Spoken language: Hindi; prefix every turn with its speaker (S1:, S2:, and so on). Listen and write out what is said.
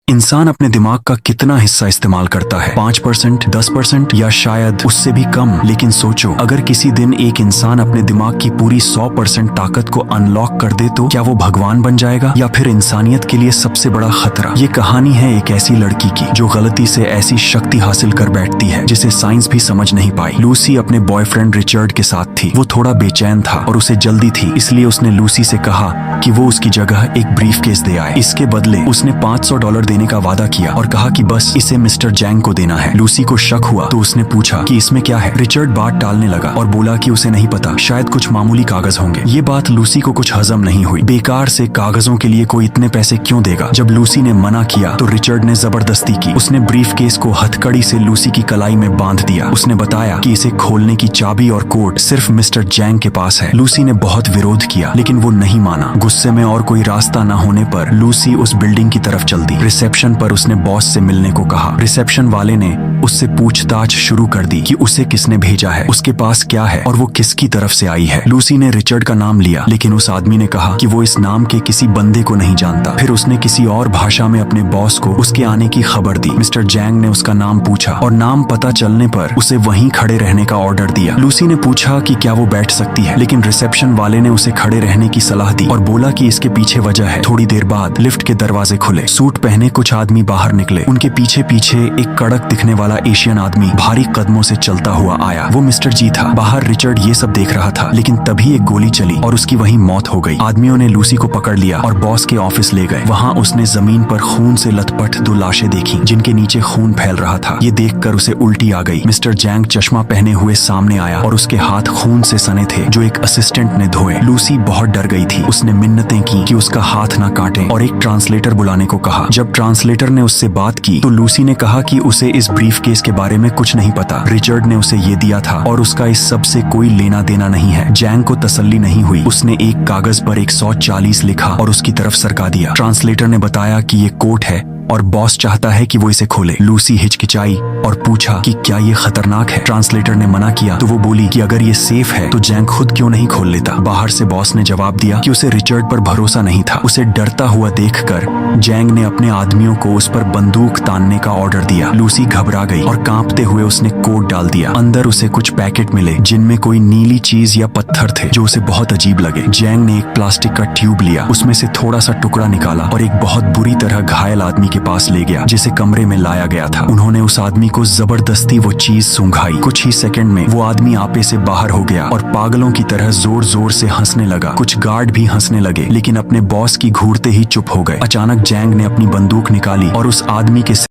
S1: इंसान अपने दिमाग का कितना हिस्सा इस्तेमाल करता है? 5%, 10% या शायद उससे भी कम। लेकिन सोचो, अगर किसी दिन एक इंसान अपने दिमाग की पूरी 100% ताकत को अनलॉक कर दे तो क्या वो भगवान बन जाएगा या फिर इंसानियत के लिए सबसे बड़ा खतरा? ये कहानी है एक ऐसी लड़की की जो गलती से ऐसी शक्ति हासिल कर बैठती है जिसे साइंस भी समझ नहीं पाई। लूसी अपने बॉयफ्रेंड रिचर्ड के साथ थी। वो थोड़ा बेचैन था और उसे जल्दी थी, इसलिए उसने लूसी से कहा कि वो उसकी जगह एक ब्रीफकेस दे आए। इसके बदले उसने $500 देने का वादा किया और कहा कि बस इसे मिस्टर जैंग को देना है। लूसी को शक हुआ तो उसने पूछा कि इसमें क्या है। रिचर्ड बात टालने लगा और बोला कि उसे नहीं पता, शायद कुछ मामूली कागज होंगे। ये बात लूसी को कुछ हजम नहीं हुई। बेकार से कागजों के लिए कोई इतने पैसे क्यों देगा? जब लूसी ने मना किया तो रिचर्ड ने जबरदस्ती की। उसने ब्रीफकेस को हथकड़ी से लूसी की कलाई में बांध दिया। उसने बताया कि इसे खोलने की चाबी और कोड सिर्फ मिस्टर जैंग के पास है। लूसी ने बहुत विरोध किया लेकिन वो नहीं माना। गुस्से में और कोई रास्ता न होने पर लूसी उस बिल्डिंग की तरफ चल दी। रिसेप्शन पर उसने बॉस से मिलने को कहा। रिसेप्शन वाले ने उससे पूछताछ शुरू कर दी कि उसे किसने भेजा है, उसके पास क्या है और वो किसकी तरफ से आई है। लूसी ने रिचर्ड का नाम लिया लेकिन उस आदमी ने कहा कि वो इस नाम के किसी बंदे को नहीं जानता। फिर उसने किसी और भाषा में अपने बॉस को उसके आने की खबर दी। मिस्टर जैंग ने उसका नाम पूछा और नाम पता चलने पर उसे वहीं खड़े रहने का ऑर्डर दिया। लूसी ने पूछा कि क्या वो बैठ सकती है, लेकिन रिसेप्शन वाले ने उसे खड़े रहने की सलाह दी और बोला कि इसके पीछे वजह है। थोड़ी देर बाद लिफ्ट के दरवाजे खुले। सूट पहने कुछ आदमी बाहर निकले। उनके पीछे पीछे एक कड़क दिखने वाला एशियन आदमी भारी कदमों से चलता हुआ आया। वो मिस्टर जी था। बाहर रिचर्ड ये सब देख रहा था, लेकिन तभी एक गोली चली और उसकी वहीं मौत हो गई। आदमियों ने लूसी को पकड़ लिया और बॉस के ऑफिस ले गए। वहाँ उसने जमीन पर खून से लथपथ 2 लाशें देखी जिनके नीचे खून फैल रहा था। ये देखकर उसे उल्टी आ गई। मिस्टर जैंग चश्मा पहने हुए सामने आया और उसके हाथ खून से सने थे जो एक असिस्टेंट ने धोए। लूसी बहुत डर गई थी। उसने मिन्नतें की कि उसका हाथ ना काटे और एक ट्रांसलेटर बुलाने को कहा। जब ट्रांसलेटर ने उससे बात की तो लूसी ने कहा कि उसे इस ब्रीफकेस के बारे में कुछ नहीं पता। रिचर्ड ने उसे ये दिया था और उसका इस सब से कोई लेना देना नहीं है। जैंग को तसल्ली नहीं हुई। उसने एक कागज पर 140 लिखा और उसकी तरफ सरका दिया। ट्रांसलेटर ने बताया कि ये कोट है और बॉस चाहता है कि वो इसे खोले। लूसी हिचकिचाई और पूछा कि क्या ये खतरनाक है। ट्रांसलेटर ने मना किया तो वो बोली कि अगर ये सेफ है तो जैंग खुद क्यों नहीं खोल लेता। बाहर से बॉस ने जवाब दिया कि उसे रिचर्ड पर भरोसा नहीं था। उसे डरता हुआ देखकर जैंग ने अपने आदमियों को उस पर बंदूक तानने का ऑर्डर दिया। लूसी घबरा गई और कांपते हुए उसने कोड डाल दिया। अंदर उसे कुछ पैकेट मिले जिनमें कोई नीली चीज या पत्थर थे जो उसे बहुत अजीब लगे। जैंग ने एक प्लास्टिक का ट्यूब लिया, उसमें से थोड़ा सा टुकड़ा निकाला और एक बहुत बुरी तरह घायल आदमी के पास ले गया जिसे कमरे में लाया गया था। उन्होंने उस आदमी को जबरदस्ती वो चीज सूंघाई। कुछ ही सेकंड में वो आदमी आपे से बाहर हो गया और पागलों की तरह जोर जोर से हंसने लगा। कुछ गार्ड भी हंसने लगे लेकिन अपने बॉस की घूरते ही चुप हो गए। अचानक जैंग ने अपनी बंदूक निकाली और उस आदमी के